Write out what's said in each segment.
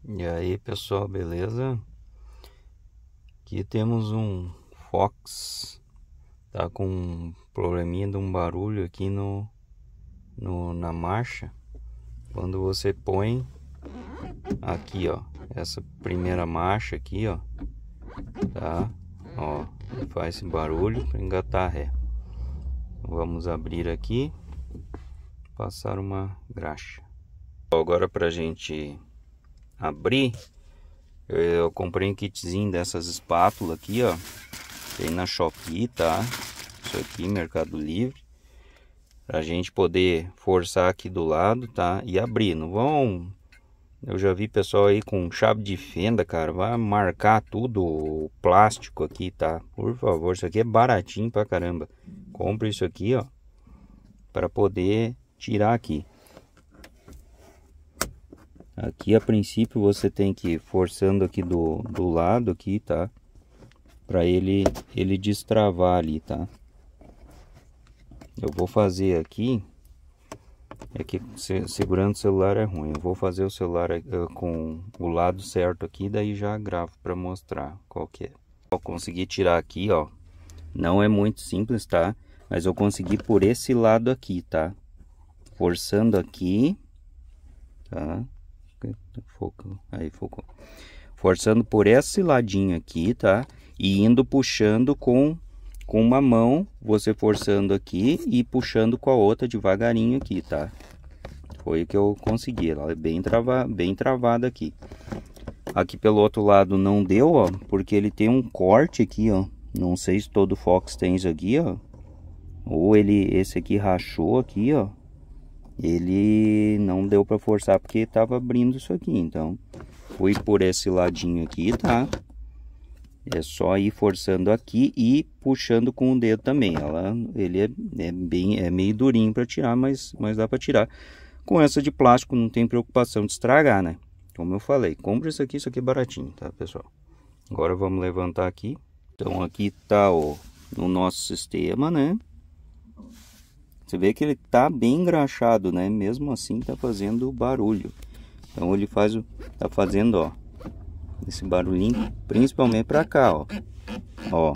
E aí pessoal, beleza? Aqui temos um Fox, tá com um probleminha de um barulho aqui na marcha. Quando você põe aqui, ó, essa primeira marcha aqui, ó, tá? Ó, ele faz esse barulho para engatar ré. Vamos abrir aqui, passar uma graxa. Agora pra gente abrir, eu comprei um kitzinho dessas espátulas aqui, ó. Tem na Shopee, tá? Isso aqui, Mercado Livre. Pra gente poder forçar aqui do lado, tá? E abrir. Não vão... Eu já vi pessoal aí com chave de fenda, cara. Vai marcar tudo o plástico aqui, tá? Por favor, isso aqui é baratinho pra caramba. Compre isso aqui, ó, pra poder tirar aqui. Aqui a princípio você tem que ir forçando aqui do lado aqui, tá? Para ele destravar ali, tá? Eu vou fazer aqui, é que segurando o celular é ruim. Eu vou fazer o celular com o lado certo aqui, daí já gravo para mostrar qual que é. Eu consegui tirar aqui, ó. Não é muito simples, tá? Mas eu consegui por esse lado aqui, tá? Forçando aqui, tá? Aí focou. Forçando por esse ladinho aqui, tá? E indo puxando com uma mão, você forçando aqui e puxando com a outra devagarinho aqui, tá? Foi o que eu consegui. Ela é bem travada aqui. Aqui pelo outro lado não deu, ó, porque ele tem um corte aqui, ó. Não sei se todo Fox tem isso aqui, ó. Ou esse aqui rachou aqui, ó. Ele não deu para forçar porque tava abrindo isso aqui, então fui por esse ladinho aqui, tá? É só ir forçando aqui e puxando com o dedo também. Ele é meio durinho para tirar, mas dá para tirar. Com essa de plástico não tem preocupação de estragar, né? Como eu falei, compre isso aqui é baratinho, tá, pessoal? Agora vamos levantar aqui. Então aqui tá o nosso sistema, né? Você vê que ele tá bem engraxado, né? Mesmo assim tá fazendo barulho. Então ele tá fazendo, ó, esse barulhinho, principalmente pra cá, ó. Ó.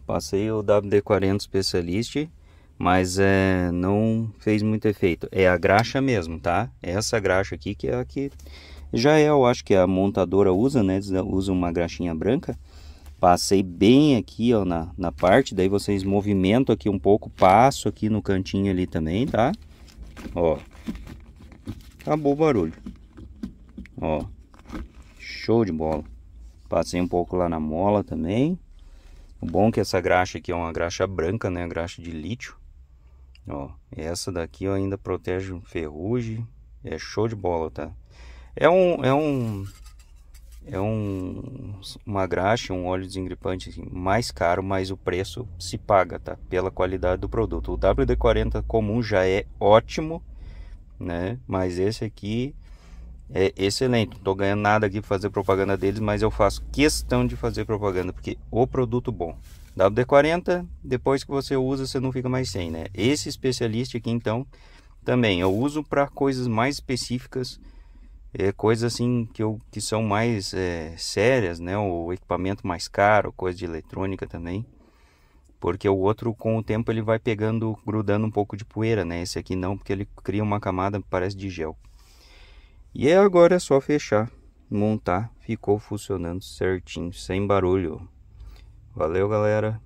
Passei o WD-40 Specialist, mas não fez muito efeito. É a graxa mesmo, tá? Essa graxa aqui que é a que já eu acho que a montadora usa, né? Usa uma graxinha branca. Passei bem aqui, ó, na parte, daí vocês movimentam aqui um pouco, passo aqui no cantinho ali também, tá? Ó, acabou o barulho. Ó, show de bola. Passei um pouco lá na mola também. O bom é que essa graxa aqui é uma graxa branca, né? Graxa de lítio. Ó, essa daqui ó, ainda protege ferrugem. É show de bola, tá? Uma graxa, um óleo desengripante assim, mais caro, mas o preço se paga, tá? Pela qualidade do produto. O WD-40 comum já é ótimo, né? Mas esse aqui é excelente. Não tô ganhando nada aqui pra fazer propaganda deles, mas eu faço questão de fazer propaganda, porque o produto bom. WD-40, depois que você usa, você não fica mais sem, né? Esse especialista aqui, então, também eu uso para coisas mais específicas. Coisas assim que são mais sérias, né? O equipamento mais caro, coisa de eletrônica também. Porque o outro, com o tempo, ele vai grudando um pouco de poeira, né? Esse aqui não, porque ele cria uma camada, parece de gel. E agora é só fechar, montar, ficou funcionando certinho, sem barulho. Valeu, galera!